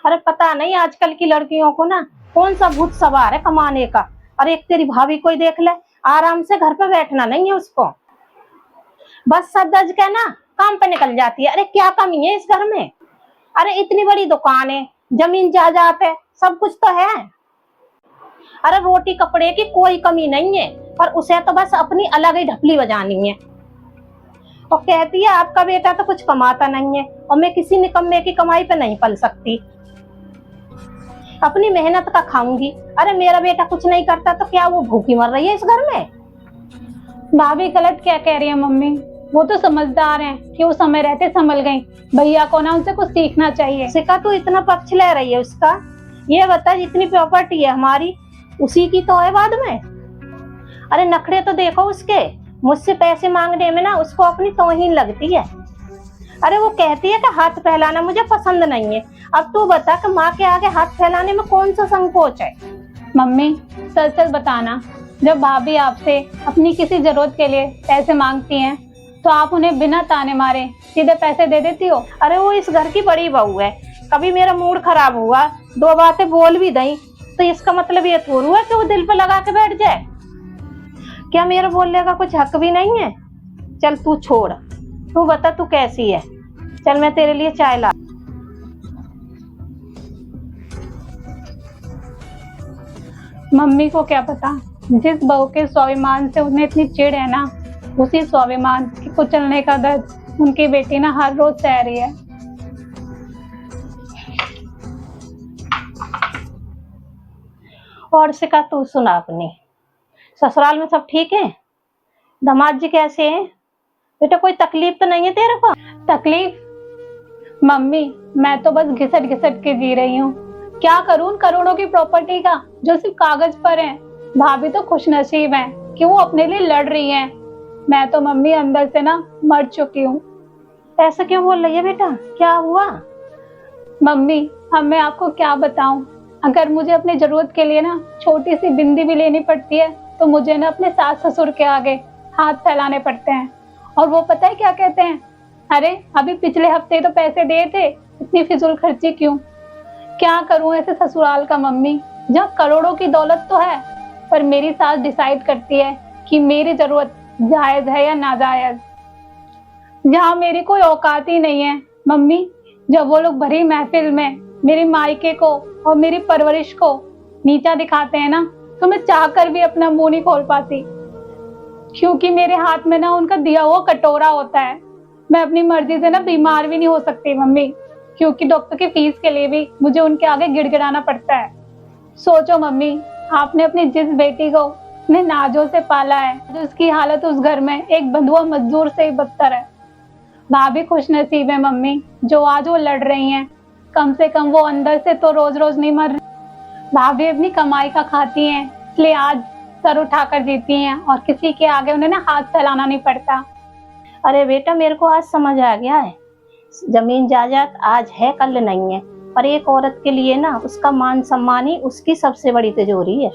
अरे पता नहीं आजकल की लड़कियों को ना कौन सा भूत सवार है कमाने का। अरे एक तेरी भाभी कोई देख ले, आराम से घर पे बैठना नहीं है उसको, बस सज धज के ना काम पे निकल जाती है। अरे क्या कमी है इस घर में? अरे इतनी बड़ी दुकान है, जमीन जायदाद है, सब कुछ तो है। अरे रोटी कपड़े की कोई कमी नहीं है, पर उसे तो बस अपनी अलग ही ढपली बजानी है। और कहती है आपका बेटा तो कुछ कमाता नहीं है और मैं किसी निकम्मे की कमाई पे नहीं पल सकती, अपनी मेहनत का खाऊंगी। अरे मेरा बेटा कुछ नहीं करता तो क्या वो भूखी मर रही है इस घर में? भाभी गलत क्या कह रही है मम्मी? वो तो समझदार हैं कि वो समय रहते संभल गई। भैया को ना उनसे कुछ सीखना चाहिए। सिका तू इतना पक्ष ले रही है उसका? ये बता जितनी प्रॉपर्टी है हमारी उसी की तो है बाद में। अरे नखरे तो देखो उसके, मुझसे पैसे मांगने में ना उसको अपनी तौहीन लगती है। अरे वो कहती है कि हाथ फैलाना मुझे पसंद नहीं है। अब तू बता कि माँ के आगे हाथ फैलाने में कौन सा संकोच है? मम्मी सच सच बताना, जब भाभी आपसे अपनी किसी जरूरत के लिए पैसे मांगती हैं तो आप उन्हें बिना ताने मारे सीधे पैसे दे देती हो? अरे वो इस घर की बड़ी बहू है, कभी मेरा मूड खराब हुआ दो बातें बोल भी दई तो इसका मतलब ये थोड़ा हुआ कि वो दिल पे लगा के बैठ जाए। क्या मेरा बोलने का कुछ हक भी नहीं है? चल तू छोड़, तू बता तू कैसी है। चल मैं तेरे लिए चाय ला। मम्मी को क्या पता, जिस बहू के स्वाभिमान से उन्हें इतनी चिढ़ है ना, उसी स्वाभिमान के कुचलने का दर्द उनकी बेटी ना हर रोज सह रही है। और सिका तू सुना अपनी, ससुराल में सब ठीक है? दामाद जी कैसे हैं? बेटा कोई तकलीफ तो नहीं है तेरे को? तकलीफ? मम्मी मैं तो बस घिसट घिसट के जी रही हूँ। क्या करूँ उन करोड़ों की प्रॉपर्टी का जो सिर्फ कागज पर है। भाभी तो खुशनसीब है कि वो अपने लिए लड़ रही है। मैं तो मम्मी अंदर से ना मर चुकी हूँ। ऐसा क्यों बोल रही है बेटा, क्या हुआ? मम्मी अब मैं आपको क्या बताऊं, अगर मुझे अपनी जरूरत के लिए ना छोटी सी बिंदी भी लेनी पड़ती है तो मुझे ना अपने सास ससुर के आगे हाथ फैलाने पड़ते हैं। और वो पता है क्या कहते हैं, अरे अभी पिछले हफ्ते तो पैसे दिए थे, इतनी फिजूल खर्ची क्यों? क्या करूं ऐसे ससुराल का मम्मी, जहाँ करोड़ों की दौलत तो है पर मेरी सास डिसाइड करती है कि मेरी जरूरत जायज है या नाजायज, जहाँ मेरी कोई औकात ही नहीं है। मम्मी जब वो लोग भरी महफिल में मेरी मायके को और मेरी परवरिश को नीचा दिखाते हैं ना, तो मैं चाहकर भी अपना मुंह नहीं खोल पाती, क्योंकि मेरे हाथ में ना उनका दिया हुआ कटोरा होता है। मैं अपनी मर्जी से ना बीमार भी नहीं हो सकती मम्मी, क्योंकि डॉक्टर की फीस के लिए भी मुझे उनके आगे गिड़गिड़ाना पड़ता है। सोचो मम्मी, आपने अपनी जिस बेटी को इतने नाजों से पाला है, जो उसकी हालत उस घर में एक बंधुआ मजदूर से ही बदतर है। भाभी खुशनसीब है मम्मी, जो आज वो लड़ रही हैं। कम से कम वो अंदर से तो रोज रोज नहीं मर रही। भाभी अपनी कमाई का खाती हैं, इसलिए आज सर उठाकर जीती हैं और किसी के आगे उन्हें ना हाथ फैलाना नहीं पड़ता। अरे बेटा मेरे को आज समझ आ गया है, जमीन जायदाद आज है कल नहीं है, पर एक औरत के लिए ना उसका मान सम्मान ही उसकी सबसे बड़ी तिजोरी है।